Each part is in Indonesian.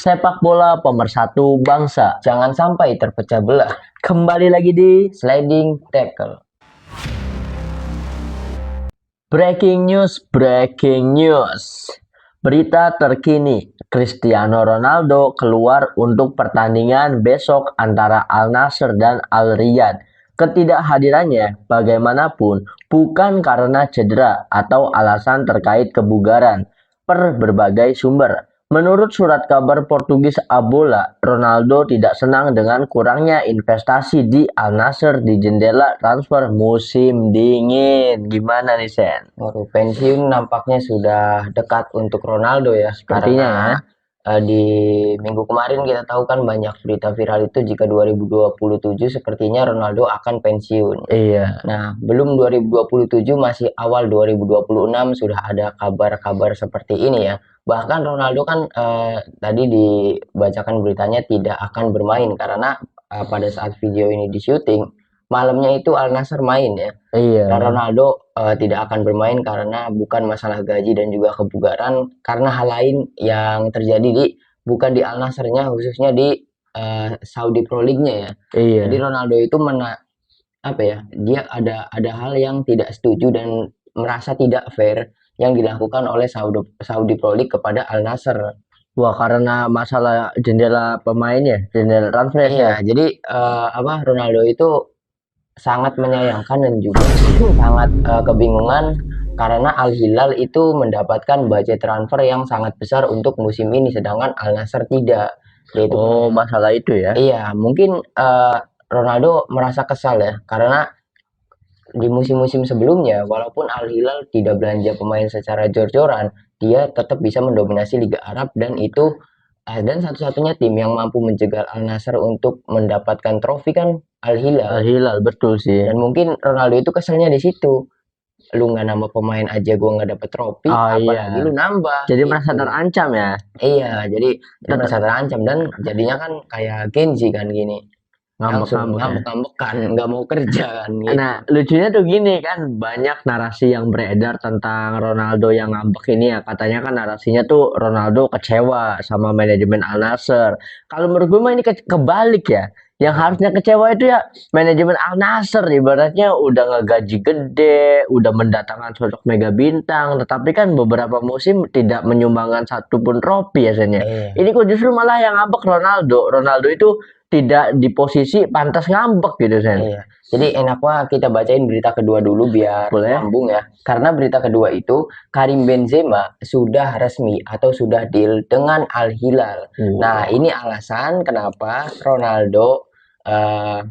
Sepak bola pemersatu bangsa. Jangan sampai terpecah belah. Kembali lagi di Sliding tackle. Breaking News. Berita terkini, Cristiano Ronaldo keluar untuk pertandingan besok antara Al Nassr dan Al Riyadh. Ketidakhadirannya bagaimanapun bukan karena cedera atau alasan terkait kebugaran. Per berbagai sumber, menurut surat kabar Portugis A Bola, Ronaldo tidak senang dengan kurangnya investasi di Al Nassr di jendela transfer musim dingin. Gimana nih, Sen? Waduh, pensiun nampaknya sudah dekat untuk Ronaldo ya. Sepertinya Karena di minggu kemarin kita tahu kan banyak berita viral itu jika 2027 sepertinya Ronaldo akan pensiun. Iya. Nah, belum 2027, masih awal 2026 sudah ada kabar-kabar seperti ini ya. Bahkan Ronaldo kan tadi dibacakan beritanya tidak akan bermain karena pada saat video ini di syuting, malamnya itu Al Nassr main ya. Iya. Dan Ronaldo tidak akan bermain karena bukan masalah gaji dan juga kebugaran, karena hal lain yang terjadi bukan di Al Nassr-nya, khususnya di Saudi Pro League-nya ya. Iya. Jadi Ronaldo itu dia ada hal yang tidak setuju dan merasa tidak fair yang dilakukan oleh Saudi Pro League kepada Al Nassr. Wah, karena masalah jendela pemainnya, jendela transfer ya. Iya, jadi Ronaldo itu sangat menyayangkan dan juga sangat kebingungan karena Al Hilal itu mendapatkan budget transfer yang sangat besar untuk musim ini, sedangkan Al Nassr tidak. Yaitu masalah itu ya. Iya, mungkin Ronaldo merasa kesal ya, karena di musim-musim sebelumnya walaupun Al Hilal tidak belanja pemain secara jor-joran, dia tetap bisa mendominasi Liga Arab dan satu-satunya tim yang mampu menjegal Al Nassr untuk mendapatkan trofi kan Al Hilal. Al Hilal, betul sih. Dan mungkin Ronaldo itu keselnya di situ. Lu nggak nambah pemain aja gua nggak dapet trofi, apalagi lu nambah. Jadi gitu. merasa terancam ya. Iya, jadi merasa terancam dan jadinya kan kayak Genji kan gini. Ngambek-ngambekan, nggak mau kerja kan gitu. Nah, lucunya tuh gini kan, banyak narasi yang beredar tentang Ronaldo yang ngambek ini ya. Katanya kan narasinya tuh Ronaldo kecewa sama manajemen Al Nassr. Kalau menurut gue mah ini kebalik ya. Yang harusnya kecewa itu ya manajemen Al Nassr, ibaratnya udah ngegaji gede, udah mendatangkan sosok mega bintang, tetapi kan beberapa musim tidak menyumbangkan satupun trofi ya, Sen ya. Ini kok justru malah yang ngambek Ronaldo. Ronaldo itu tidak di posisi pantas ngambek gitu, Sen. Iya. Jadi enaknya kita bacain berita kedua dulu biar nyambung ya. Karena berita kedua itu, Karim Benzema sudah resmi atau sudah deal dengan Al Hilal. Nah, ini alasan kenapa Ronaldo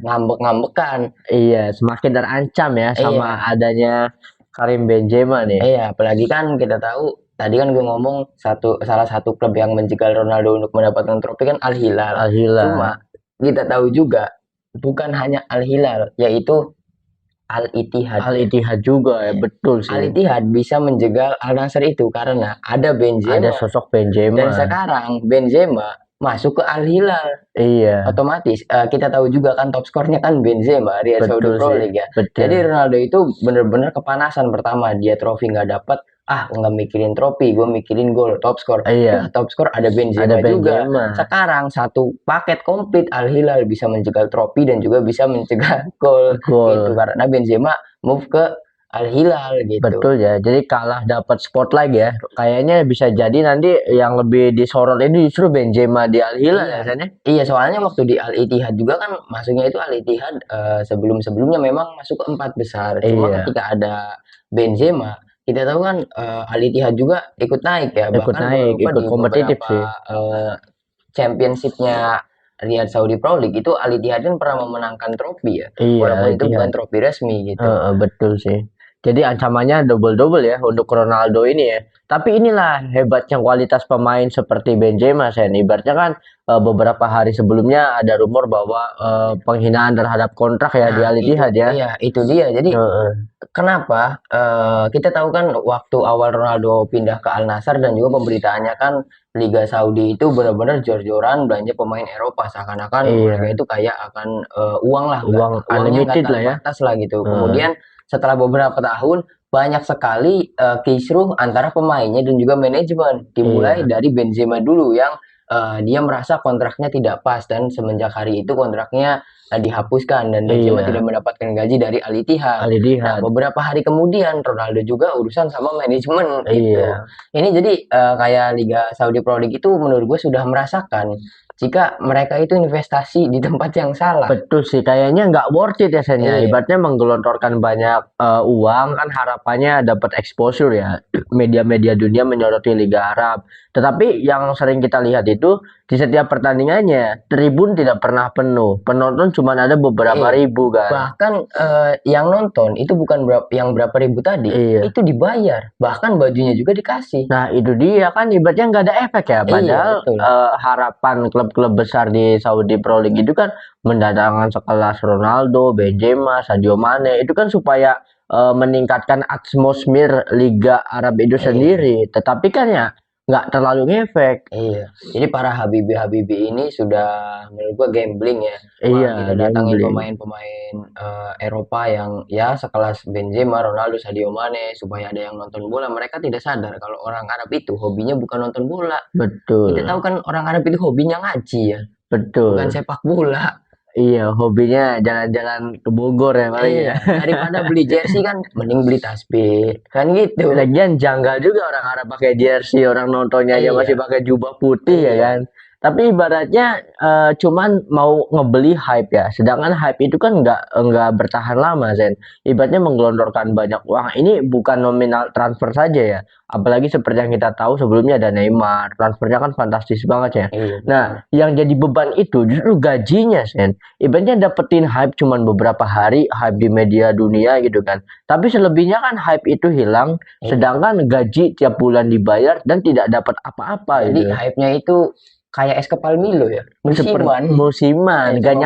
ngambek-ngambekan. Iya, semakin terancam ya sama adanya Karim Benzema nih. Iya, apalagi kan kita tahu tadi kan gue ngomong salah satu klub yang menjegal Ronaldo untuk mendapatkan trofi kan Al Hilal. Al Hilal. Cuma kita tahu juga bukan hanya Al Hilal, yaitu Al Ittihad. Al Ittihad juga ya, betul sih. Al Ittihad bisa menjegal Al Nassr itu karena ada Benzema. Ada sosok Benzema. Dan sekarang Benzema masuk ke Al Hilal. Iya. Otomatis kita tahu juga kan top skornya kan Benzema, Riyad Saudi Pro League ya. Betul. Jadi Ronaldo itu bener-bener kepanasan. Pertama dia trofi nggak dapat, nggak mikirin trofi, gue mikirin gol, top skor. Iya. Top skor ada Benzema juga. Sekarang satu paket komplit Al Hilal bisa menjegal trofi dan juga bisa mencegat gol. Gitu karena Benzema move ke Al Hilal gitu. Betul ya. Jadi kalah dapat spotlight ya. Kayaknya bisa jadi nanti yang lebih disorot ini justru Benzema di Al Hilal ya, Sen. Iya, soalnya waktu di Al Ittihad juga kan masuknya itu Al Ittihad sebelum-sebelumnya memang masuk ke 4 besar. Cuma ketika ada Benzema, kita tahu kan Al Ittihad juga ikut naik ya. Ikut kompetitif sih. Championship-nya Riyadh Saudi Pro League itu Al Ittihad kan pernah memenangkan trofi ya. Iya, walaupun itu bukan trofi resmi gitu. Betul sih. Jadi ancamannya double-double ya untuk Ronaldo ini ya. Tapi inilah hebatnya kualitas pemain seperti Benzema, Sen. Ibaratnya kan beberapa hari sebelumnya ada rumor bahwa penghinaan terhadap kontrak ya di Al Ittihad ya. Iya, itu dia. Jadi kenapa kita tahu kan waktu awal Ronaldo pindah ke Al Nassr dan juga pemberitaannya kan Liga Saudi itu benar-benar jor-joran belanja pemain Eropa, seakan-akan mereka itu kayak akan uang unlimited lah ya. Atas lah gitu. Kemudian setelah beberapa tahun banyak sekali kisruh antara pemainnya dan juga manajemen. Dimulai dari Benzema dulu yang dia merasa kontraknya tidak pas dan semenjak hari itu kontraknya dihapuskan dan Benzema Iya. tidak mendapatkan gaji dari Al Ittihad. Al Nah, Ittihad. beberapa hari kemudian Ronaldo juga urusan sama manajemen gitu. Iya. Ini jadi kayak Liga Saudi Pro League itu menurut gue sudah merasakan jika mereka itu investasi di tempat yang salah. Betul sih, kayaknya nggak worth it ya Sen ya. Iya. Ibaratnya menggelontorkan banyak uang kan harapannya dapat exposure ya. Media-media dunia menyoroti Liga Arab. Tetapi yang sering kita lihat itu di setiap pertandingannya tribun tidak pernah penuh. Penonton cuma ada beberapa Iya. ribu kan. Bahkan yang nonton itu bukan berapa ribu tadi, Iya. itu dibayar. Bahkan bajunya juga dikasih. Nah itu dia kan ibaratnya nggak ada efek ya. Padahal betul. harapan klub-klub besar di Saudi Pro League itu kan mendatangkan sekelas Ronaldo, Benzema, Sadio Mane itu kan supaya meningkatkan atmosfer Liga Arab itu Iya. sendiri. Tetapi kan ya nggak terlalu ngefek. Iya. Jadi para Habibi ini sudah menurut gua gambling ya. Wah, Iya, kita datangin gambling. pemain-pemain Eropa yang ya sekelas Benzema, Ronaldo, Sadio Mane supaya ada yang nonton bola. Mereka tidak sadar kalau orang Arab itu hobinya bukan nonton bola. Betul, Kita tahu kan orang Arab itu hobinya ngaji ya, betul. bukan sepak bola. Iya, hobinya jalan-jalan ke Bogor ya paling ya. Iya, daripada beli jersey kan mending beli tasbih. Kan gitu. Lagian janggal juga orang Arab pakai jersey, orang nontonnya aja Iya. masih pakai jubah putih ya Iya. kan. Tapi ibaratnya cuman mau ngebeli hype ya. Sedangkan hype itu kan nggak bertahan lama, Zen. Ibaratnya menggelontorkan banyak uang. Ini bukan nominal transfer saja ya. Apalagi seperti yang kita tahu sebelumnya ada Neymar. Transfernya kan fantastis banget ya. Iya. Nah, yang jadi beban itu justru gajinya, Sen. Ibaratnya dapetin hype cuman beberapa hari, hype di media dunia gitu kan. Tapi selebihnya kan hype itu hilang, Iya. sedangkan gaji tiap bulan dibayar dan tidak dapat apa-apa Jadi gitu. hype-nya itu kayak es kepal Milo ya, musiman. Musiman, Iya, nggak cuma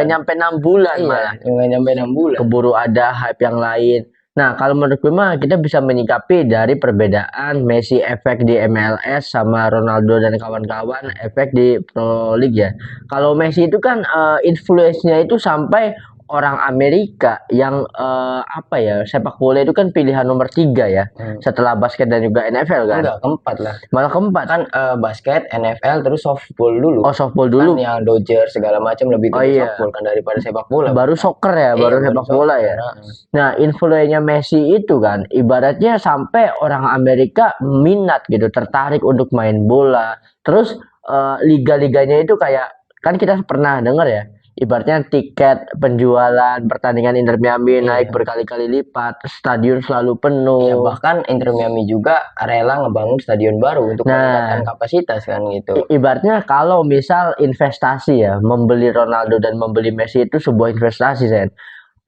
nyampe musiman. 6 bulan Iya, malah. nggak nyampe 6 bulan. Keburu ada hype yang lain. Nah, kalau menurut gue mah kita bisa menyikapi dari perbedaan Messi efek di MLS sama Ronaldo dan kawan-kawan efek di Pro League ya. Kalau Messi itu kan influence-nya itu sampai orang Amerika yang apa ya, sepak bola itu kan pilihan nomor 3 ya. Setelah basket dan juga NFL kan. Enggak, keempat lah. Malah keempat. Kan basket, NFL, terus softball dulu. Oh, softball dulu. Kan yang Dodgers segala macam lebih ke iya. softball kan daripada sepak bola. Baru soccer ya, Iya, baru sepak bola ya. Nah, influennya Messi itu kan ibaratnya sampai orang Amerika minat gitu, tertarik untuk main bola. Terus liga-liganya itu kayak kan kita pernah dengar ya, ibaratnya tiket penjualan pertandingan Inter Miami naik berkali-kali lipat, stadion selalu penuh. Iya, bahkan Inter Miami juga rela ngebangun stadion baru untuk meningkatkan kapasitas kan gitu. Ibaratnya kalau misal investasi ya, membeli Ronaldo dan membeli Messi itu sebuah investasi, Sen.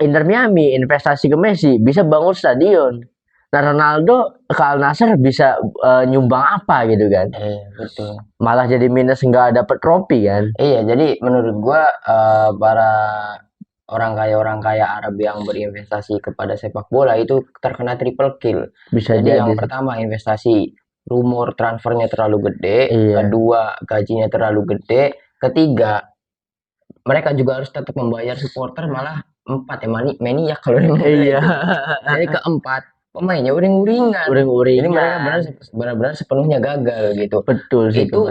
Inter Miami investasi ke Messi bisa bangun stadion. Nah, Ronaldo ke Al Nassr bisa nyumbang apa gitu kan? Iya, betul. Malah jadi minus nggak dapet trofi kan? Iya, jadi menurut gua para orang kaya Arab yang berinvestasi kepada sepak bola itu terkena triple kill. Bisa jadi yang pertama investasi rumor transfernya terlalu gede, kedua gajinya terlalu gede, ketiga mereka juga harus tetap membayar supporter malah 4 maniak kalau iya. Jadi keempat pemainnya uring-uringan. Jadi mereka benar-benar sepenuhnya gagal gitu. Betul sih. Itu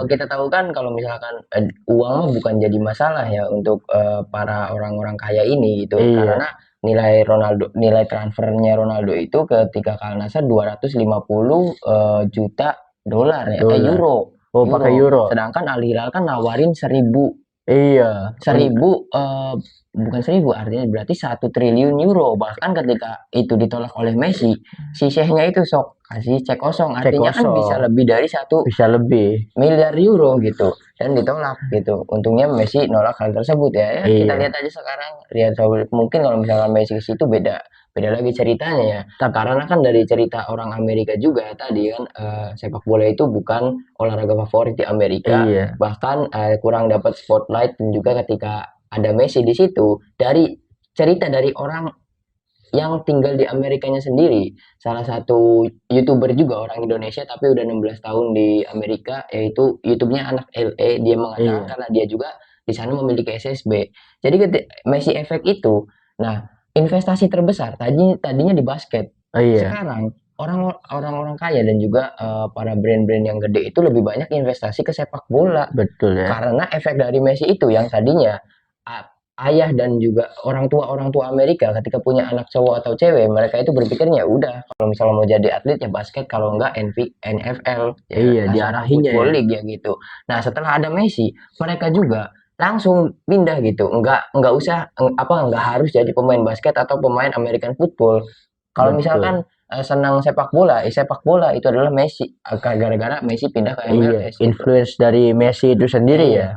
kita tahu kan kalau misalkan uang bukan jadi masalah ya untuk para orang-orang kaya ini gitu. Karena nilai transfernya Ronaldo itu ketika ke Al Nassr 250 juta dolar ya, euro. Oh, pakai euro. Sedangkan Al Hilal kan nawarin 1.000. Iya. 1.000 bukan 1.000 artinya berarti 1 triliun euro. Bahkan ketika itu ditolak oleh Messi, si Syekhnya itu sok kasih cek kosong. Artinya kan bisa lebih dari 1 miliar euro gitu. Dan ditolak gitu. Untungnya Messi nolak hal tersebut ya. Kita lihat aja sekarang. Mungkin kalau misalkan Messi ke situ beda lagi ceritanya ya. Karena kan dari cerita orang Amerika juga tadi kan sepak bola itu bukan olahraga favorit di Amerika. Bahkan kurang dapat spotlight dan juga ketika ada Messi di situ dari cerita dari orang yang tinggal di Amerikanya sendiri. Salah satu YouTuber juga orang Indonesia tapi udah 16 tahun di Amerika, yaitu YouTube-nya anak LA. Dia mengatakan karena dia juga di sana memiliki SSB. Jadi Messi efek itu. Nah, investasi terbesar tadinya di basket. Sekarang orang-orang kaya dan juga para brand-brand yang gede itu lebih banyak investasi ke sepak bola. Betul ya. Karena efek dari Messi itu yang tadinya a- ayah dan juga orang tua Amerika ketika punya anak cowok atau cewek, mereka itu berpikirnya udah kalau misalnya mau jadi atlet ya basket, kalau enggak NFL ya Iya, National diarahinya Football ya. League ya gitu. Nah, setelah ada Messi, mereka juga langsung pindah gitu. Enggak usah enggak harus jadi pemain basket atau pemain American football. Kalau Betul. misalkan senang sepak bola, sepak bola itu adalah Messi. Gara-gara Messi pindah ke Iya, MLS gitu. influence dari Messi itu sendiri ya. Iya.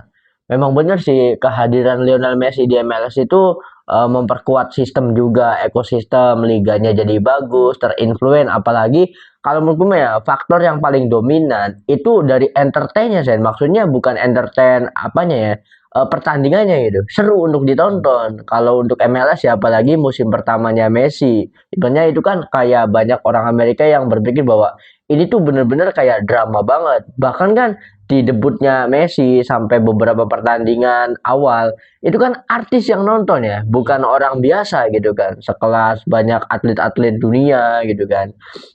Memang benar sih kehadiran Lionel Messi di MLS itu memperkuat sistem juga, ekosistem liganya jadi bagus, terinfluen. Apalagi kalau menurut gue ya faktor yang paling dominan itu dari entertainnya sih. Maksudnya bukan entertain apanya ya, pertandingannya gitu. Seru untuk ditonton. Kalau untuk MLS ya apalagi musim pertamanya Messi. Sebenarnya itu kan kayak banyak orang Amerika yang berpikir bahwa ini tuh bener-bener kayak drama banget. Bahkan kan di debutnya Messi sampai beberapa pertandingan awal itu kan artis yang nonton ya, bukan orang biasa gitu kan, sekelas banyak atlet-atlet dunia gitu kan.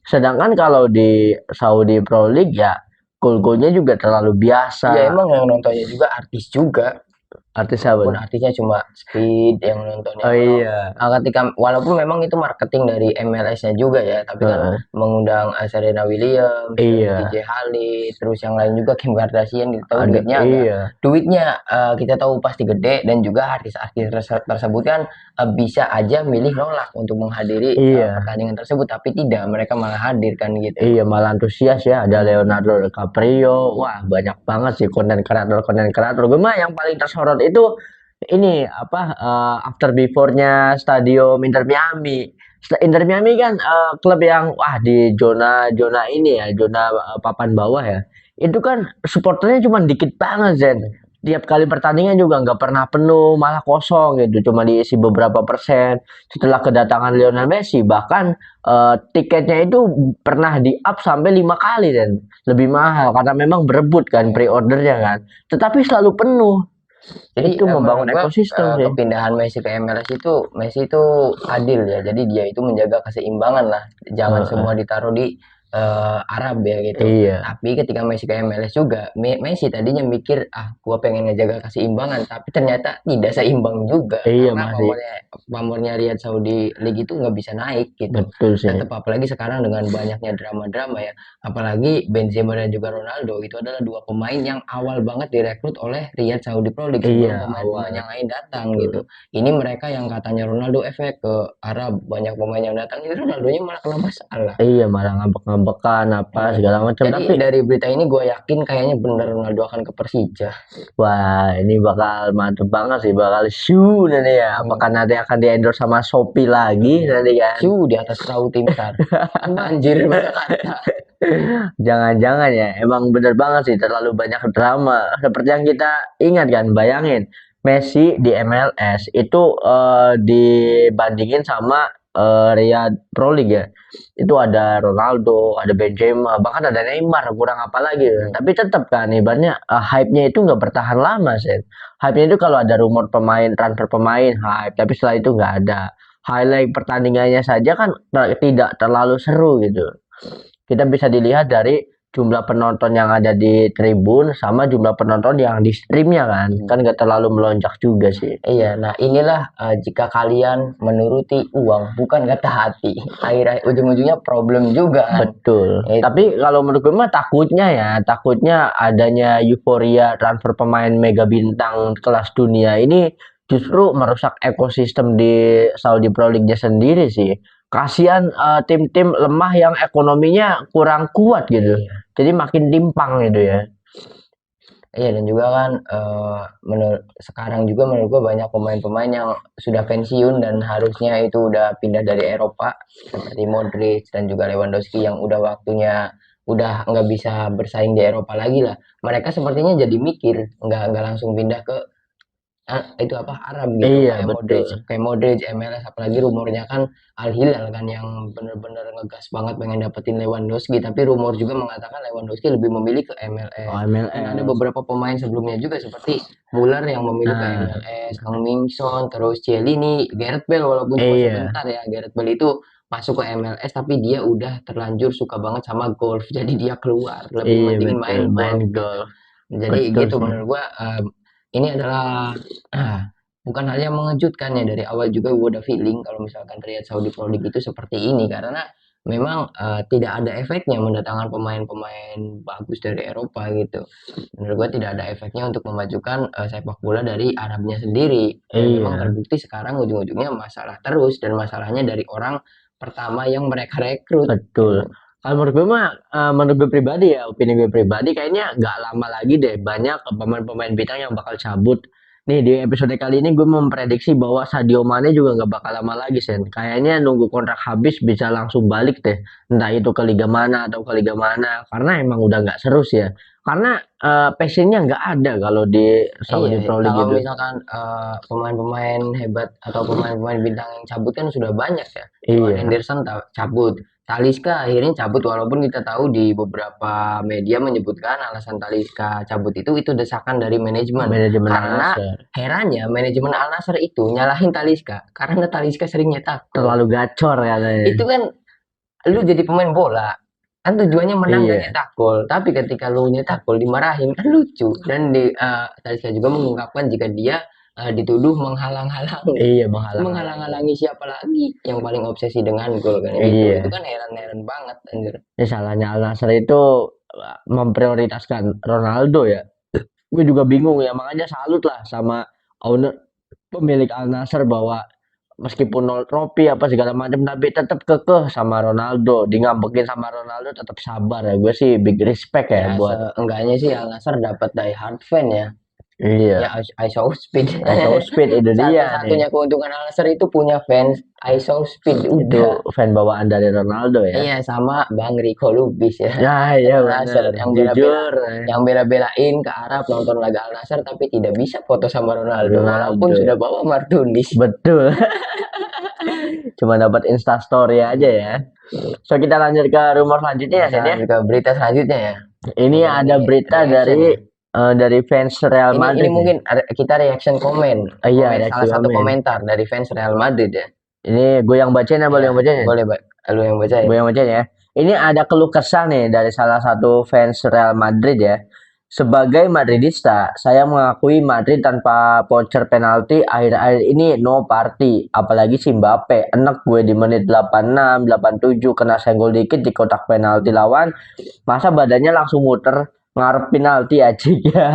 Sedangkan kalau di Saudi Pro League ya gol-golnya juga terlalu Iya biasa. emang yang nontonnya juga artis juga. Artis apa Walaupun tuh? artisnya cuma Speed yang nontonnya. Oh Kalau iya. ketika walaupun memang itu marketing dari MLS-nya juga ya, tapi kan Heeh. mengundang Serena Williams, terus Iya. DJ Khalid, terus yang lain juga Kim Kardashian, kita tahu Ada iya. duitnya kita tahu pasti gede, dan juga artis-artis tersebut kan bisa aja milih nolak untuk menghadiri Iya. pertandingan tersebut, tapi tidak, mereka malah hadir kan gitu. Iya malah antusias ya, ada Leonardo DiCaprio, wah banyak banget sih konten kreator. Gue mah yang paling tersorot itu ini apa after before-nya Stadium Inter Miami. Inter Miami kan klub yang wah di zona zona ini ya, zona papan bawah ya. Itu kan supporternya cuma dikit banget Zen. Tiap kali pertandingan juga nggak pernah penuh, malah kosong gitu, cuma diisi beberapa persen. Setelah kedatangan Lionel Messi, bahkan tiketnya itu pernah di-up sampai 5 kali dan lebih mahal karena memang berebut kan pre-ordernya kan. Tetapi selalu penuh. Jadi Itu menurut membangun gua ekosistem sih. kepindahan Messi ke MLS itu Messi itu adil ya. Jadi dia itu menjaga keseimbangan lah. Jangan semua Heeh. ditaruh di Arab ya gitu. Iya, Tapi ketika Messi ke MLS juga, Messi tadinya mikir gua pengen ngejaga keseimbangan, tapi ternyata tidak seimbang juga iya karena masih pamornya Riyadh Saudi League itu nggak bisa naik gitu. betul sih. Tetap apalagi sekarang dengan banyaknya drama-drama ya. Apalagi Benzema dan juga Ronaldo itu adalah dua pemain yang awal banget direkrut oleh Riyadh Saudi Pro League Iya, sebelum pemain-pemain awal. yang lain datang Betul. gitu. Ini mereka yang katanya Ronaldo efek ke Arab, banyak pemain yang datang, ini Ronaldonya malah kena masalah. Iya, malah ngambek-ngambekan apa segala macam. Jadi Tapi dari berita ini gue yakin kayaknya benar Ronaldo akan ke Persija. wah, ini bakal mantep banget sih, bakal shoe nanti ya. Hmm. Apakah nanti akan di-endorse sama Shopee lagi nanti kan? Di atas perahu tim SAR. Banjir banyak kata. Jangan-jangan ya, emang bener banget sih terlalu banyak drama. Seperti yang kita ingat kan, bayangin Messi di MLS itu dibandingin sama Riyadh Pro League ya. Itu ada Ronaldo, ada Benzema, bahkan ada Neymar, kurang apa lagi. Tapi tetap kan ibaratnya hype-nya itu nggak bertahan lama sih. Hype-nya itu kalau ada rumor pemain, transfer pemain, hype. Tapi setelah itu nggak ada. Highlight pertandingannya saja kan tidak terlalu seru gitu. Kita bisa dilihat dari jumlah penonton yang ada di tribun sama jumlah penonton yang di streamnya kan nggak terlalu melonjak juga sih. Iya, nah inilah jika kalian menuruti uang bukan kata hati, akhirnya ujung-ujungnya problem juga kan. Betul. Itu. Tapi kalau menurut gue mah takutnya adanya euforia transfer pemain mega bintang kelas dunia ini justru merusak ekosistem di Saudi Pro League-nya sendiri sih. Kasihan tim-tim lemah yang ekonominya kurang kuat gitu. Jadi makin timpang gitu ya. Iya, dan juga kan sekarang juga menurut gua banyak pemain-pemain yang sudah pensiun dan harusnya itu udah pindah dari Eropa seperti Modric dan juga Lewandowski yang udah waktunya udah nggak bisa bersaing di Eropa lagi lah. Mereka sepertinya jadi mikir nggak langsung pindah ke itu apa Arab gitu, Iya, kayak betul. Modric MLS, apalagi rumornya kan Al Hilal kan yang bener-bener ngegas banget pengen dapetin Lewandowski, tapi rumor juga mengatakan Lewandowski lebih memilih ke Oh, MLS. Dan ada MLS. beberapa pemain sebelumnya juga seperti Muller yang memilih ke Nah, MLS, Kang Min Son, terus Chiellini, Gareth Bale walaupun cuma iya. sebentar ya. Gareth Bale itu masuk ke MLS tapi dia udah terlanjur suka banget sama golf jadi dia keluar lebih Iya pentingin betul, main main golf gitu. golf. Jadi Betul gitu sih. menurut gua ini adalah bukan hal yang mengejutkan ya dari awal juga gua udah feeling kalau misalkan Riyadh Saudi Pro League itu seperti ini karena memang tidak ada efeknya mendatangkan pemain-pemain bagus dari Eropa gitu. Menurut gua tidak ada efeknya untuk memajukan sepak bola dari Arabnya sendiri dan memang Iya, terbukti sekarang ujung-ujungnya masalah terus dan masalahnya dari orang pertama yang mereka rekrut. betul. Kalau menurut gue mah, menurut gue pribadi ya, opini gue pribadi kayaknya nggak lama lagi deh banyak pemain-pemain bintang yang bakal cabut. Nih di episode kali ini gue memprediksi bahwa Sadio Mane juga nggak bakal lama lagi, Sen. Kayaknya nunggu kontrak habis bisa langsung balik deh. Entah itu ke liga mana atau ke liga mana. Karena emang udah nggak seru sih ya. Karena passionnya nggak ada kalau di Iya, Saudi Pro League kalau itu. misalkan pemain-pemain hebat atau pemain-pemain bintang yang cabut kan sudah banyak ya. Johan Iya, Henderson cabut, Talisca akhirnya cabut walaupun kita tahu di beberapa media menyebutkan alasan Talisca cabut itu desakan dari manajemen. manajemen Al Karena Nassr. herannya manajemen Al Nassr itu nyalahin Talisca karena Talisca sering nyetak gol. Terlalu gacor katanya. Itu kan lu jadi pemain bola kan tujuannya menang dan Iya, nyetak gol tapi ketika lu nyetak gol dimarahin kan lucu dan tadi saya juga mengungkapkan jika dia dituduh menghalang-halangi iya menghalang-halangi. menghalang-halangi siapa lagi yang paling obsesi dengan gol kan itu Iya. kan heran-heran banget anjir. Ya, salahnya Al Nassr itu memprioritaskan Ronaldo ya. Gue juga bingung ya, makanya salut lah sama owner pemilik Al Nassr bahwa meskipun nol trofi apa segala macam tapi tetap kekeh sama Ronaldo, di ngambekin sama Ronaldo tetap sabar ya. Gue sih big respect ya Ya buat seenggaknya sih Al Nassr dapat die hard fan ya. iya. Ya ISO Speed. ISO Speed itu dia nih. Satu-satunya keuntungan Al Nassr itu punya fans ISO Speed Itu udah. fan bawaan dari Ronaldo ya. Iya sama Bang Rico Lubis ya. Ya iya Al Nassr benar. yang bela-bela Jujur yang bela-belain ke Arab nonton laga Al Nassr tapi tidak bisa foto sama Ronaldo walaupun Ronaldo. sudah bawa Martunis. Betul. Cuma dapat Insta story aja ya. So kita lanjut ke rumor selanjutnya ya, Sen ya. Ke berita selanjutnya ya. Ini Ini ada berita reaction ya. dari fans Real Ini Madrid nih. mungkin kita reaction komen. Iya, Komen reaksi salah satu komen. komentar dari fans Real Madrid ya. Ini gue yang bacain apa lu Iya, yang bacain? boleh, lu yang baca ya. Gue yang bacain ya. Ini ada keluh kesah nih dari salah satu fans Real Madrid ya. Sebagai Madridista, saya mengakui Madrid tanpa voucher penalti akhir-akhir ini no party. Apalagi si Mbappe, enek gue di menit 86, 87 kena senggol dikit di kotak penalti lawan. Masa badannya langsung muter ngarep penalti aja ya.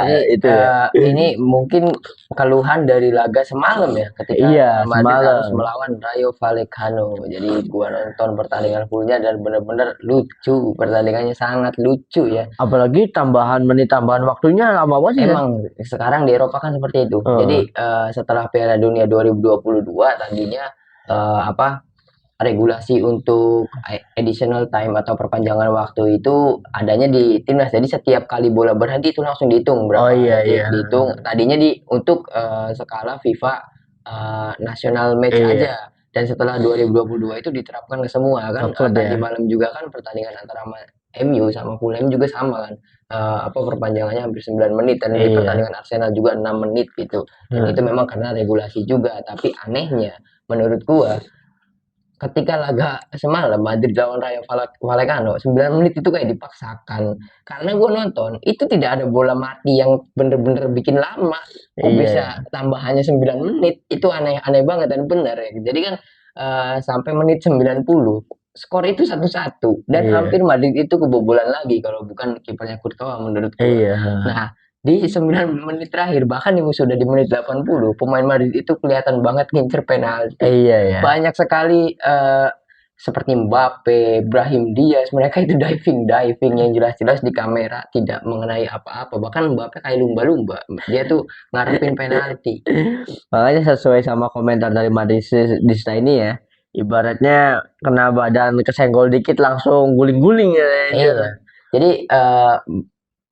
Jadi Itu ya. ini mungkin keluhan dari laga semalam ya ketika Iya, Madrid semalam. harus melawan Rayo Vallecano. Jadi gua nonton pertandingan fullnya dan benar-benar lucu. Pertandingannya sangat lucu ya. Apalagi menit tambahan waktunya lama banget ya. Emang sekarang di Eropa kan seperti itu. Jadi setelah Piala Dunia 2022 tadinya apa regulasi untuk additional time atau perpanjangan waktu itu adanya di timnas. Jadi setiap kali bola berhenti itu langsung dihitung berapa iya, detik iya. dihitung. Tadinya untuk skala FIFA national match Iya. aja. Dan setelah 2022 itu diterapkan ke semua kan. Klub Tadi ya. malam juga kan pertandingan antara MU sama Fulham juga sama kan. Apa perpanjangannya hampir 9 menit dan di Iya. pertandingan Arsenal juga 6 menit gitu. Dan itu memang karena regulasi juga. Tapi anehnya menurut gua ketika laga semalam Madrid lawan Rayo Vallecano 9 menit itu kayak dipaksakan karena gue nonton itu tidak ada bola mati yang bener-bener bikin lama kok Iya. bisa tambahannya 9 menit itu aneh banget dan benar ya jadi kan sampai menit 90 skor itu 1-1 dan Iya. hampir Madrid itu kebobolan lagi kalau bukan kipernya Courtois menurut gue. Iya. Nah di 9 menit terakhir bahkan yang sudah di menit 80 pemain Madrid itu kelihatan banget ngincer penalti. Iya ya. Banyak sekali seperti Mbappe, Brahim Diaz, mereka itu diving yang jelas-jelas di kamera tidak mengenai apa-apa. Bahkan Mbappe kayak lumba-lumba. Dia tuh ngarepin penalti. Makanya sesuai sama komentar dari Madridista ini ya. Ibaratnya kena badan kesenggol dikit langsung guling-guling ya. Iya. Jadi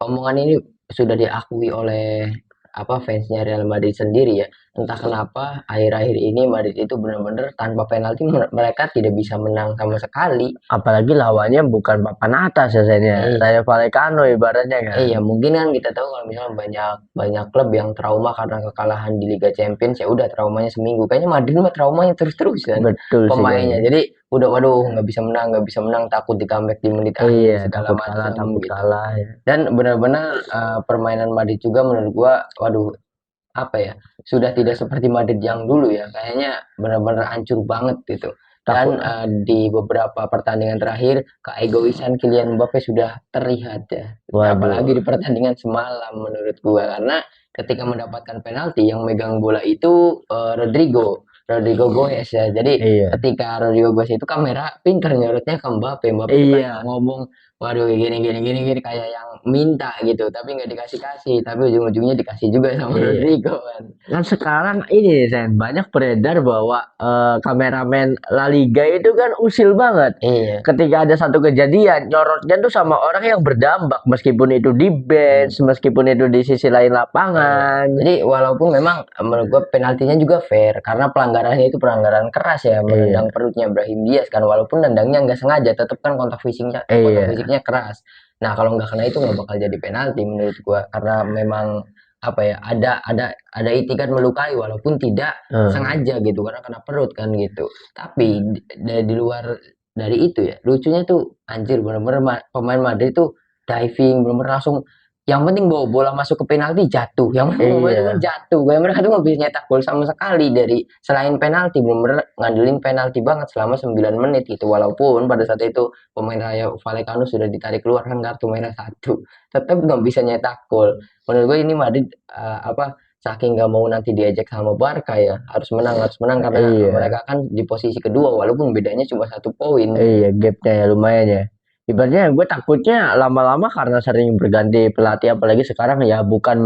omongan ini sudah diakui oleh fansnya Real Madrid sendiri ya. Entah kenapa akhir-akhir ini Madrid itu benar-benar tanpa penalti mereka tidak bisa menang sama sekali. Apalagi lawannya bukan papan atas ya Sen. Rayo Vallecano ibaratnya kan. Iya, mungkin kan kita tahu kalau misalnya banyak klub yang trauma karena kekalahan di Liga Champions ya udah traumanya seminggu. Kayaknya Madrid mah traumanya terus-terusan Betul sih. pemainnya. Jadi udah waduh nggak bisa menang, takut di comeback di menit akhir Iya, segala takut kalah, macam takut gitu. kalah ya. Dan benar-benar permainan Madrid juga menurut gua, waduh apa ya, sudah tidak seperti Madrid yang dulu ya, kayaknya benar-benar hancur banget gitu. Dan Takut. di beberapa pertandingan terakhir keegoisan Kylian Mbappe sudah terlihat ya. Waduh. Apalagi di pertandingan semalam menurut gua, karena ketika mendapatkan penalti yang megang bola itu Rodrigo Goes ya. Jadi Iya. ketika Rodrigo Goes itu kamera pinter nyorotnya ke Mbappe. Mbappe itu kayak Iya. ngomong, waduh gini kayak yang minta gitu, tapi nggak dikasih-kasih, tapi ujung-ujungnya dikasih juga sama Iya. Rodrigo kan. Kan sekarang ini Sen, banyak beredar bahwa kameramen La Liga itu kan usil banget. Iya. Ketika ada satu kejadian, nyorotnya tuh sama orang yang berdampak, meskipun itu di bench, meskipun itu di sisi lain lapangan. Jadi walaupun memang menurut gue penaltinya juga fair karena pelanggarannya itu pelanggaran keras ya, menendang perutnya Brahim Diaz kan, walaupun nendangnya nggak sengaja tetap kan kontak fisiknya keras. Nah kalau nggak kena itu nggak bakal jadi penalti menurut gue, karena memang apa ya, ada itikat melukai walaupun tidak sengaja gitu karena kena perut kan gitu. Tapi di luar dari itu ya, lucunya tuh anjir bener-bener pemain Madrid tuh diving bener-bener langsung, yang penting bawa bola masuk ke penalti jatuh, yang penting bola itu kan jatuh, kayak mereka tuh nggak bisa nyetak gol sama sekali dari selain penalti, bener-bener ngandelin penalti banget selama 9 menit gitu, walaupun pada saat itu pemain Rayo Vallecano sudah ditarik keluar kan kartu merah 1, tetap nggak bisa nyetak gol. Menurut gue ini Madrid saking nggak mau nanti diejek sama Barca ya, harus menang karena mereka kan di posisi kedua walaupun bedanya cuma 1 poin. Iya, gapnya ya lumayan ya. Ibaratnya gue takutnya lama-lama karena sering berganti pelatih, apalagi sekarang ya, bukan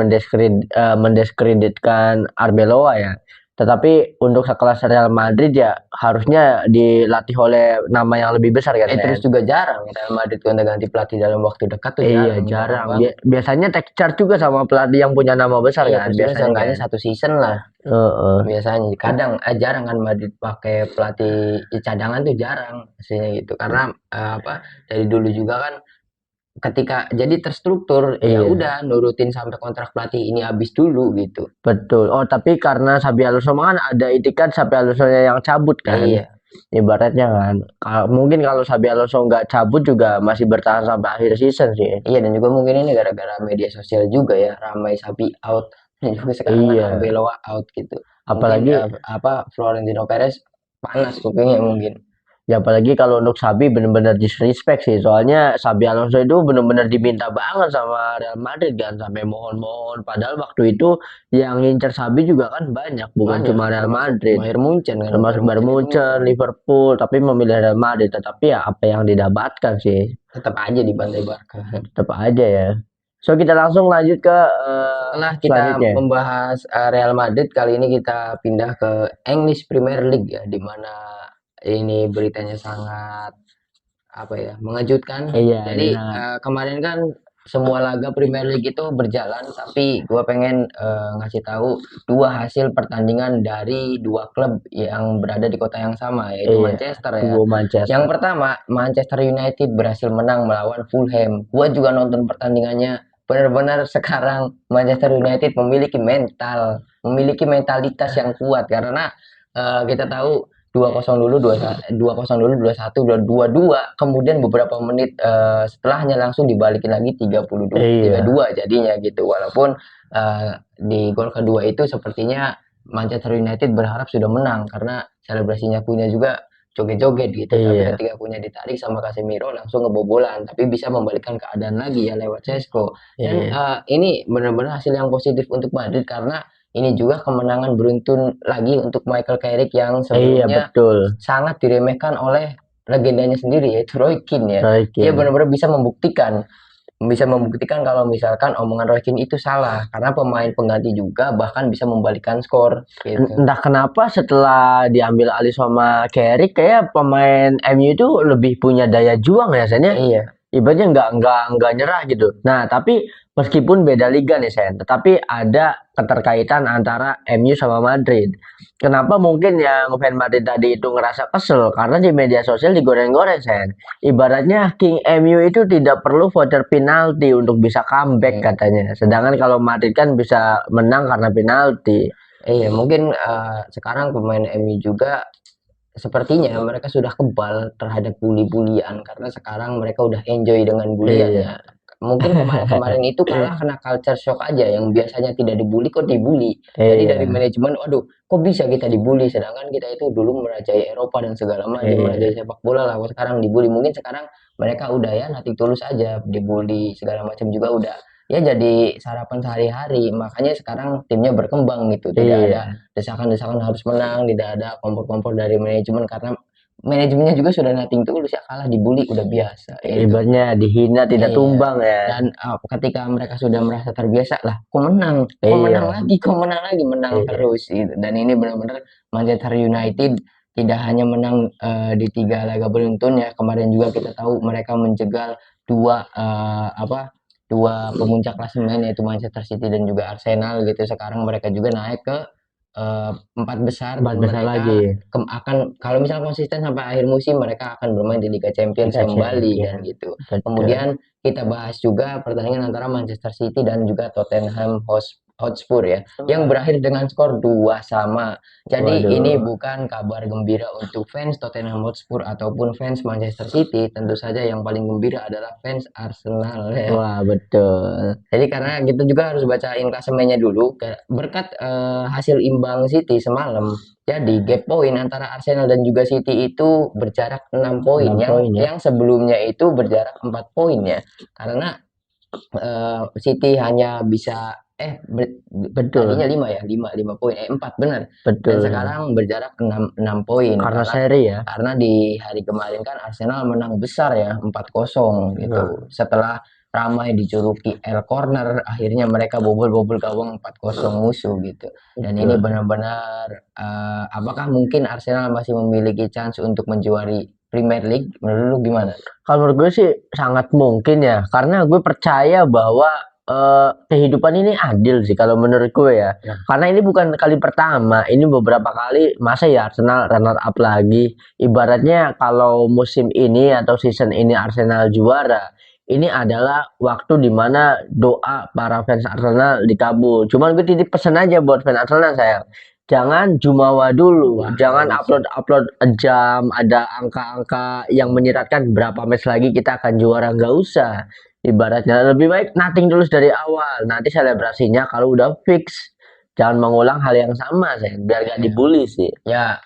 mendiskreditkan Arbeloa ya. Tetapi untuk sekelas Real Madrid ya harusnya dilatih oleh nama yang lebih besar kan. Terus juga jarang Real Madrid ganti pelatih dalam waktu dekat tuh Iya, jarang. Biasanya take charge juga sama pelatih yang punya nama besar kan. Biasanya seenggaknya kan. 1 season lah. Biasanya kadang jarang kan Madrid pakai pelatih cadangan tuh jarang hasilnya gitu, karena dari dulu juga kan ketika jadi terstruktur ya udah nurutin sampai kontrak pelatih ini habis dulu gitu. Betul. Oh, tapi karena Xabi Alonso kan ada itikat Xabi Alonso yang cabut kan. Iya. Ibaratnya kan. Mungkin kalau Xabi Alonso nggak cabut juga masih bertahan sampai akhir season sih. Iya, dan juga mungkin ini gara-gara media sosial juga ya, ramai Xabi out. Dan juga sekarang kan Arbeloa out gitu. Apalagi Florentino Perez panas kupingnya mungkin. Ya apalagi kalau untuk Xabi benar-benar disrespect sih. Soalnya Xabi Alonso itu benar-benar diminta banget sama Real Madrid kan, sampai mohon-mohon. Padahal waktu itu yang ngincer Xabi juga kan banyak, bukan cuma Real Madrid. Bayern Munchen kan. Termasuk Bayern Munchen, Liverpool, tapi memilih Real Madrid. Tetapi ya apa yang didapatkan sih? Tetap aja dibantai Barca. Tetap aja ya. So kita langsung lanjut ke setelah kita membahas Real Madrid, kali ini kita pindah ke English Premier League ya, di mana ini beritanya sangat mengejutkan. Jadi kemarin kan semua laga Premier League itu berjalan, tapi gue pengen ngasih tahu 2 hasil pertandingan dari 2 klub yang berada di kota yang sama, yaitu Manchester ya. Yang pertama, Manchester United berhasil menang melawan Fulham. Gue juga nonton pertandingannya, benar-benar sekarang Manchester United memiliki mentalitas yang kuat, karena kita tahu 2-0 dulu, 2-1, 2-2, kemudian beberapa menit setelahnya langsung dibalikin lagi 32 jadinya gitu. Walaupun di gol kedua itu sepertinya Manchester United berharap sudah menang karena selebrasinya punya juga joget-joget gitu. Tapi ketika punya ditarik sama Casemiro langsung ngebobolan, tapi bisa membalikkan keadaan lagi ya lewat Sesko. Dan ini benar-benar hasil yang positif untuk Madrid, karena ini juga kemenangan beruntun lagi untuk Michael Carrick yang sebelumnya sangat diremehkan oleh legendanya sendiri, yaitu Roy Keane ya. Dia benar-benar bisa membuktikan kalau misalkan omongan Roy Keane itu salah, karena pemain pengganti juga bahkan bisa membalikkan skor gitu. Entah kenapa setelah diambil alih sama Carrick, kayak pemain MU itu lebih punya daya juang ya Sen ya. Ibaratnya nggak nyerah gitu. Nah, tapi meskipun beda liga nih Sen, tetapi ada keterkaitan antara MU sama Madrid. Kenapa mungkin yang fan Madrid tadi itu ngerasa kesel? Karena di media sosial digoreng-goreng Sen. Ibaratnya King MU itu tidak perlu voucher penalti untuk bisa comeback katanya. Sedangkan kalau Madrid kan bisa menang karena penalti. Iya, mungkin sekarang pemain MU juga sepertinya mereka sudah kebal terhadap bully-bulian karena sekarang mereka udah enjoy dengan buliannya. Iya. Mungkin kemarin-kemarin itu kalah karena culture shock aja, yang biasanya tidak dibully kok dibully. Jadi dari Iya. manajemen, waduh, kok bisa kita dibully, sedangkan kita itu dulu merajai Eropa dan segala macam, merajai Iya. sepak bola lah. Kok sekarang dibully? Mungkin sekarang mereka udah ya nating tulus aja, dibully segala macam juga udah ya jadi sarapan sehari-hari. Makanya sekarang timnya berkembang gitu, tidak ada Iya. desakan-desakan harus menang, tidak ada kompor-kompor dari manajemen karena manajemennya juga sudah nating tulus ya, kalah dibully udah biasa itu. Ibaratnya dihina tidak Iya. tumbang ya. Dan ketika mereka sudah merasa terbiasa lah, kok menang Iya. lagi, kok menang lagi, menang Iya. terus gitu. Dan ini benar-benar Manchester United tidak hanya menang di 3 laga beruntun ya, kemarin juga kita tahu mereka menjegal dua dua pemuncak klasemen yaitu Manchester City dan juga Arsenal gitu. Sekarang mereka juga naik ke 4 besar Empat dan besar mereka lagi. akan kalau misalnya konsisten sampai akhir musim mereka akan bermain di Liga Champions Liga kembali kan Champion. gitu. Betul. Kemudian kita bahas juga pertandingan antara Manchester City dan juga Tottenham Hotspur ya, yang berakhir dengan skor 2-2. Jadi ini Waduh. bukan kabar gembira untuk fans Tottenham Hotspur ataupun fans Manchester City, tentu saja yang paling gembira adalah fans Arsenal ya. Wah, betul. Jadi karena kita juga harus bacain klasemennya dulu, berkat hasil imbang City semalam. Jadi gap poin antara Arsenal dan juga City itu berjarak 6 poin, 6 yang poin ya. sebelumnya itu berjarak 4 poin ya. Karena City hanya bisa Betul. tadinya 5 ya, 5 poin, 4 benar. Dan Betul. sekarang berjarak 6 poin Karena karena seri ya. di hari kemarin kan Arsenal menang besar ya 4-0 gitu. Nah, Setelah ramai dijuluki El Corner, akhirnya mereka bobol-bobol gawang 4-0 musuh gitu. Dan ini betul. benar-benar apakah mungkin Arsenal masih memiliki chance untuk menjuari Premier League? Menurut lu gimana? Kalau menurut gue sih sangat mungkin ya, karena gue percaya bahwa kehidupan ini adil sih kalau menurut gue ya. Nah. Karena ini bukan kali pertama, ini beberapa kali masa ya Arsenal runner up lagi. Ibaratnya kalau musim ini atau season ini Arsenal juara, ini adalah waktu dimana doa para fans Arsenal dikabul. Cuman gue titip pesan aja buat fans Arsenal sayang. Jangan jumawa dulu, Wah, jangan nggak bisa. upload jam, ada angka-angka yang menyiratkan berapa match lagi kita akan juara, nggak usah. Ibaratnya lebih baik nothing tulus dari awal. Nanti selebrasinya kalau udah fix, jangan mengulang hal yang sama, saya biar gak Iya. dibully sih. Ya,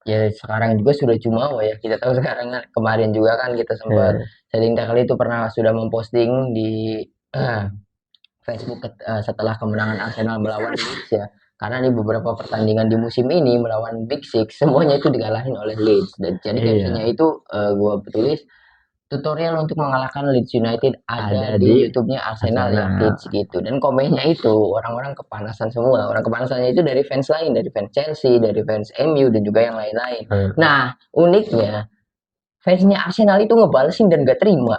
ya sekarang juga sudah jumawa ya. Kita tahu sekarang kan, kemarin juga kan kita sempat Eh, selintak kali itu pernah sudah memposting di Facebook setelah kemenangan Arsenal melawan Leeds ya. Karena di beberapa pertandingan di musim ini melawan Big Six semuanya itu dikalahin oleh Leeds. Dan jadi captionnya iya, itu gua tulis tutorial untuk mengalahkan Leeds United ada ada di di YouTube-nya Arsenal ya Arsenal. kids gitu. Dan komennya itu orang-orang kepanasan semua. Orang kepanasannya itu dari fans lain, dari fans Chelsea, dari fans MU dan juga yang lain-lain. Eh, Nah, uniknya fansnya Arsenal itu ngebalesin dan gak terima.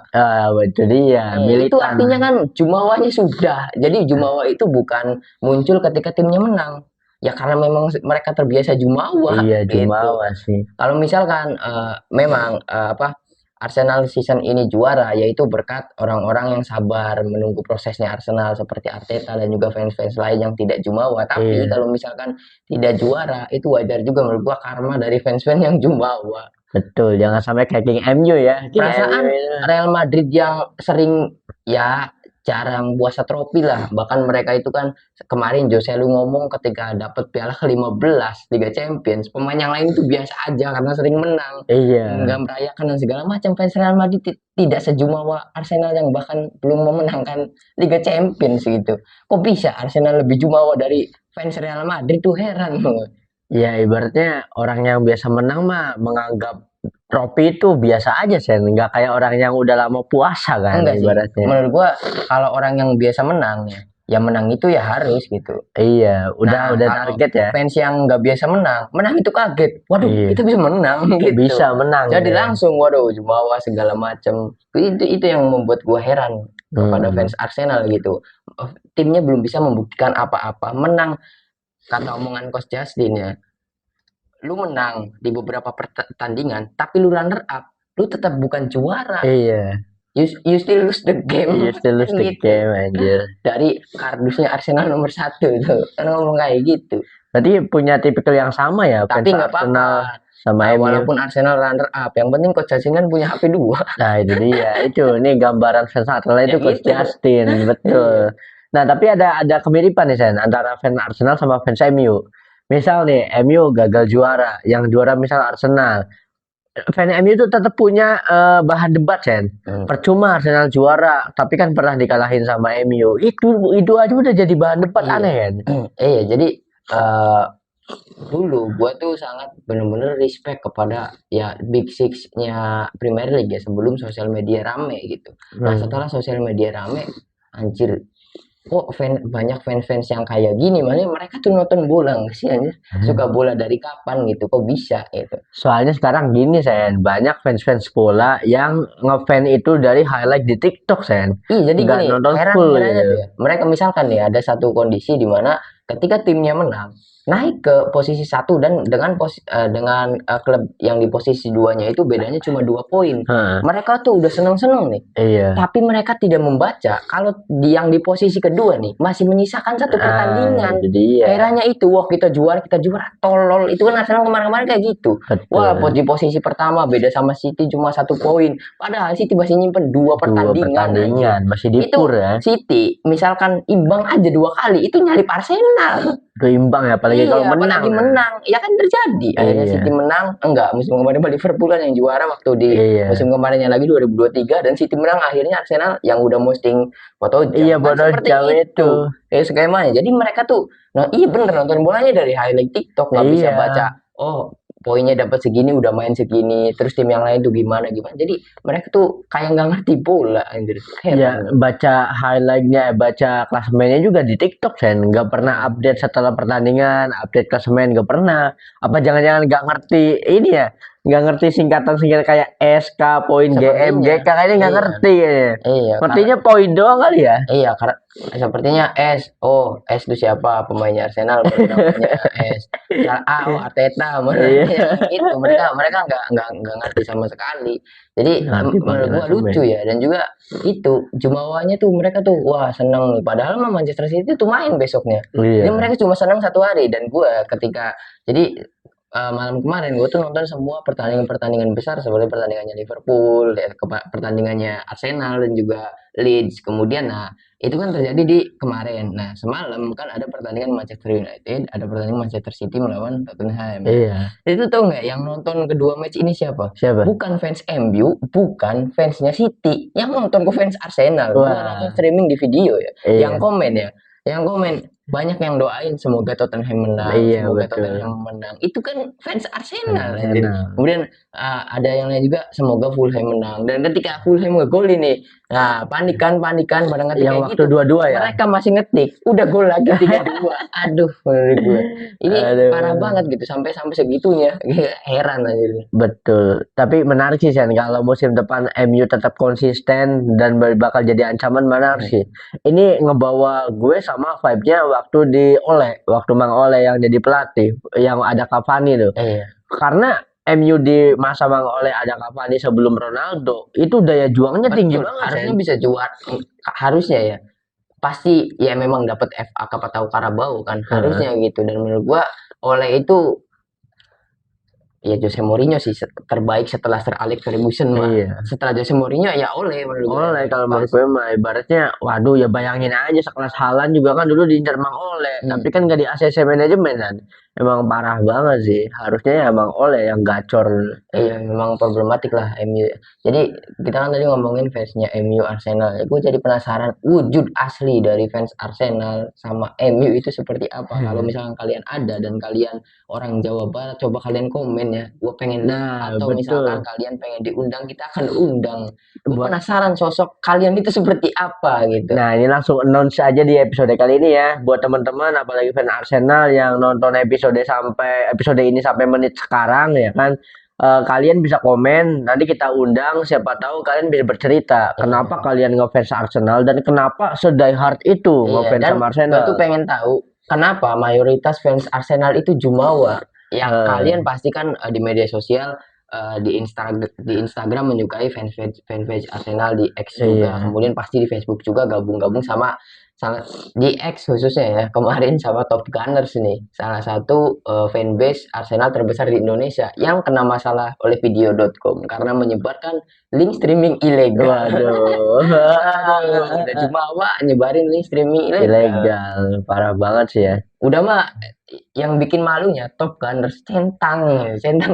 betul dia, Itu militan. artinya kan jumawanya sudah. Jadi jumawa itu bukan muncul ketika timnya menang. Ya karena memang mereka terbiasa jumawa Iya, gitu. jumawa sih. Kalau misalkan memang Arsenal season ini juara, yaitu berkat orang-orang yang sabar menunggu prosesnya Arsenal seperti Arteta dan juga fans-fans lain yang tidak jumawa. Tapi Iya, kalau misalkan tidak juara, itu wajar juga menurut gua karma dari fans-fans yang jumawa. betul. Jangan sampai kayak King MU ya. King MU Perasaan itu. Real Madrid yang sering ya jarang puasa trofi lah. Bahkan mereka itu kan kemarin Jose Lu ngomong ketika dapat piala ke-15 Liga Champions, pemain yang lain itu biasa aja karena sering menang, Iya, nggak merayakan dan segala macam. Fans Real Madrid tidak sejumawa Arsenal yang bahkan belum memenangkan Liga Champions gitu. Kok bisa Arsenal lebih jumawa dari fans Real Madrid tuh heran. ya ibaratnya orang yang biasa menang mah menganggap trofi itu biasa aja sih, nggak kayak orang yang udah lama puasa kan Enggak sih. ibaratnya. Menurut gua kalau orang yang biasa menang ya menang itu ya harus gitu. Iya, Nah, udah kalau target ya. fans yang nggak biasa menang itu kaget. Waduh, Iya, kita bisa menang kok gitu. bisa menang Jadi ya. langsung waduh jumawa segala macam. Itu yang membuat gua heran kepada Hmm, fans Arsenal gitu. Timnya belum bisa membuktikan apa-apa. Menang kata omongan Coach Justin ya. Lu menang di beberapa pertandingan, tapi lu runner up, lu tetap bukan juara. iya, You still lose the game. you still lose Kan the gitu. game anjir. Dari kardusnya Arsenal nomor 1 tuh kan ngomong kayak gitu. Berarti punya tipikal yang sama ya, fans Tapi nggak Arsenal apa-apa. sama MU. Walaupun Arsenal runner up, yang penting Coach Justin kan punya HP 2. Nah, itu dia. Ini gambaran fans Arsenal itu Ya Coach gitu. Justin, betul. Nah, tapi ada kemiripan nih, Sen, antara fans Arsenal sama fans MU. Misal nih, MU gagal juara, yang juara misal Arsenal. Fans MU itu tetap punya bahan debat, Sen. Percuma Arsenal juara, tapi kan pernah dikalahin sama MU. Itu aja udah jadi bahan debat, Iya. aneh kan? Iya, jadi dulu gua tuh sangat bener-bener respect kepada ya Big Six-nya Premier League ya sebelum sosial media rame gitu. Nah, setelah sosial media rame, anjir, kok banyak fans-fans yang kayak gini, makanya mereka tuh nonton bola nggak sih anjir? Suka bola dari kapan gitu, kok bisa gitu. Soalnya sekarang gini, Sen, banyak fans-fans bola yang ngefan itu dari highlight di TikTok, Sen. Iya, jadi Nggak gini, nonton heran full herannya gitu. tuh ya. Mereka misalkan nih ada satu kondisi di mana ketika timnya menang, naik ke posisi 1 dan dengan klub yang di posisi 2-nya itu bedanya cuma 2 poin. Hah, Mereka tuh udah seneng-seneng nih. iya. Tapi mereka tidak membaca kalau yang di posisi kedua nih masih menyisakan satu pertandingan. Itu dia. Herannya itu, wah kita juara, tolol. Itu kan Arsenal kemarin-kemarin kayak gitu. Wah, Betul. di posisi pertama beda sama City cuma 1 poin. Padahal City masih nyimpen 2 Dua pertandingan. pertandingan masih di Itu pur ya. City misalkan imbang aja 2 kali itu nyalip Arsenal. Keimbang ya, apalagi kalau menang. Apalagi ya. menang. Ya kan terjadi. Akhirnya Iya. City menang. Enggak, musim kemarin Liverpool kan yang juara waktu di Iya. musim kemarinnya lagi 2023 dan City menang, akhirnya Arsenal yang udah posting foto jam. Iya, Kan bodoh seperti jauh itu. skemanya. Jadi mereka tuh iya bener nonton bolanya dari highlight TikTok, nggak bisa Iya. baca. Oh, poinnya dapat segini, udah main segini, terus tim yang lain tuh gimana. Jadi mereka tuh kayak nggak ngerti bola anjir. Ya, Heran. baca highlightnya, baca klasemennya juga di TikTok, Sen. Nggak pernah update setelah pertandingan, update klasemen nggak pernah. Apa jangan-jangan nggak ngerti ini ya? Nggak ngerti singkatan kayak SK, poin, GM, Sepertinya. GK, kayaknya nggak Iya. ngerti kayaknya. Iya, Ngertinya poin doang kali ya? iya, karena sepertinya S itu siapa pemainnya Arsenal baru namanya S. Arteta Iya. itu mereka nggak ngerti sama sekali. Jadi Ngerti menurut gua klasemen. lucu ya, dan juga itu jumawanya tuh mereka tuh wah seneng nih. Padahal mah Manchester City tuh main besoknya. Iya. Jadi mereka cuma senang 1 hari, dan gua ketika jadi malam kemarin gue tuh nonton semua pertandingan besar seperti pertandingannya Liverpool, pertandingannya Arsenal dan juga Leeds. Kemudian itu kan terjadi di kemarin. Nah, semalam kan ada pertandingan Manchester United, ada pertandingan Manchester City melawan Tottenham. Iya. Itu tau nggak yang nonton kedua match ini siapa? Siapa? Bukan fans MU, bukan fansnya City. Yang nonton ke fans Arsenal. Gua Wah. nonton streaming di video ya. Iya. Yang komen ya. Yang komen banyak yang doain semoga Tottenham menang, Iya, semoga betul. Tottenham menang. Itu kan fans Arsenal. Arsenal. Anjir. Kemudian ada yang lain juga semoga Fulham menang. Dan ketika Fulham ngegol ini, panikan pada ngetik Yang kayak waktu gitu. 2-2 ya? Mereka masih ngetik, udah gol lagi 3-2. Aduh, menurut gue. Ini Aduh. parah banget gitu sampai segitunya. Heran aja. Betul. Tapi menarik sih, Sen. Kalau musim depan MU tetap konsisten dan bakal jadi ancaman, menarik sih. Ini ngebawa gue sama vibe-nya waktu waktu Mang Ole yang jadi pelatih, yang ada Cavani tuh. Iya. Karena MU di masa Mang Ole ada Cavani sebelum Ronaldo, itu daya juangnya tinggi Betul, banget, harusnya Sen. bisa juara, harusnya ya. Pasti ya memang dapat FA Cup atau Carabao kan, harusnya gitu. Dan menurut gua Ole itu ya Jose Mourinho sih terbaik setelah Sir Alex Ferguson mah. Iya. Setelah Jose Mourinho ya Ole menurut gua. Ole kalau menurut gue mah ibaratnya, waduh ya bayangin aja sekelas Haaland juga kan dulu diincar Mang Ole, tapi kan gak di ACC manajemen kan. Emang parah banget sih. Harusnya ya Mang Ole yang gacor. Iya, memang problematik lah MU. Jadi kita kan tadi ngomongin fansnya MU Arsenal. Gue jadi penasaran wujud asli dari fans Arsenal sama MU itu seperti apa. Kalau misalkan kalian ada dan kalian orang Jawa Barat, coba kalian komen ya. Gue pengen atau betul. misalkan kalian pengen diundang, kita akan undang. Gue penasaran sosok kalian itu seperti apa gitu. Nah, ini langsung announce aja di episode kali ini ya. Buat teman-teman apalagi fan Arsenal yang nonton episode ini sampai menit sekarang ya kan. Kalian bisa komen, nanti kita undang, siapa tahu kalian bisa bercerita kenapa kalian ngefans Arsenal dan kenapa se-die hard itu ngefans sama Arsenal. Gue tuh pengen tahu kenapa mayoritas fans Arsenal itu jumawa. Yang kalian pastikan di media sosial, di Instagram menyukai fanpage Arsenal, di X juga. Kemudian pasti di Facebook juga gabung-gabung sama sangat di X khususnya ya kemarin sama Top Gunners nih, salah satu fanbase Arsenal terbesar di Indonesia yang kena masalah oleh video.com karena menyebarkan link streaming ilegal. Waduh. Aduh, udah jumawa nyebarin link streaming ilegal. Ilegal, parah banget sih ya. Udah mah yang bikin malunya Top Gunners centang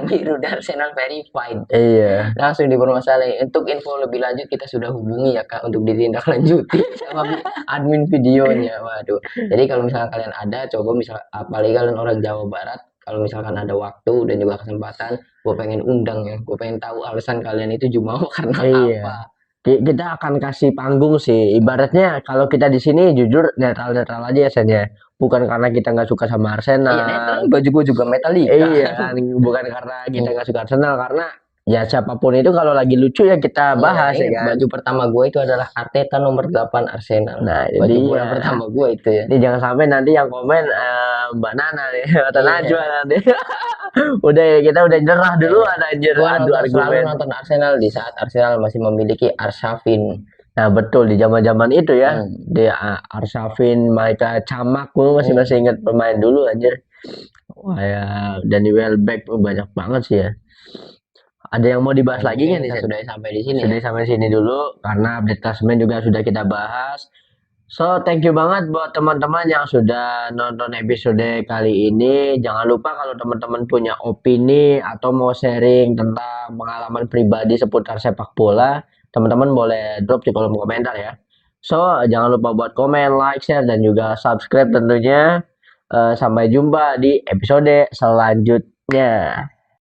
biru dan Arsenal verified. Iya. Langsung dipermasalahin. Untuk info lebih lanjut kita sudah hubungi ya Kak untuk ditindaklanjuti sama admin videonya. Waduh. Jadi kalau misalkan kalian ada, coba misal apalagi kalian orang Jawa Barat, kalau misalkan ada waktu dan juga kesempatan, gue pengen undang ya. Gue pengen tahu alasan kalian itu jumawa karena Iya. apa. Kita akan kasih panggung sih. Ibaratnya kalau kita di sini jujur netral-netral aja ya Sen ya. Bukan karena kita nggak suka sama Iya, netral, Arsenal. baju gue juga Metallica. Iya, bukan karena kita nggak suka Arsenal, karena ya siapapun itu kalau lagi lucu ya kita bahas Iya, ya kan. baju pertama gue itu adalah Arteta nomor 8 Arsenal. Nah, Baju jadi bola ya. pertama gue itu ya. Jadi jangan sampai nanti yang komen Mbak Nana nih atau Iya. Najwa nanti. Udah ya, kita udah nyerah duluan anjir. Gue Adu selalu argumen. nonton Arsenal di saat Arsenal masih memiliki Arshavin. Nah betul di zaman-zaman itu ya, Hmm. di Arshavin, Maika Camak, gue masih inget pemain dulu anjir. Wah ya, Danny Welbeck banyak banget sih ya. Ada yang mau dibahas lagi nggak nih? Kita Sen? sudah sampai di sini. Sudah sampai sini dulu karena update klasemen juga sudah kita bahas. So, thank you banget buat teman-teman yang sudah nonton episode kali ini. Jangan lupa kalau teman-teman punya opini atau mau sharing tentang pengalaman pribadi seputar sepak bola, teman-teman boleh drop di kolom komentar ya. So, jangan lupa buat komen, like, share, dan juga subscribe tentunya. Sampai jumpa di episode selanjutnya.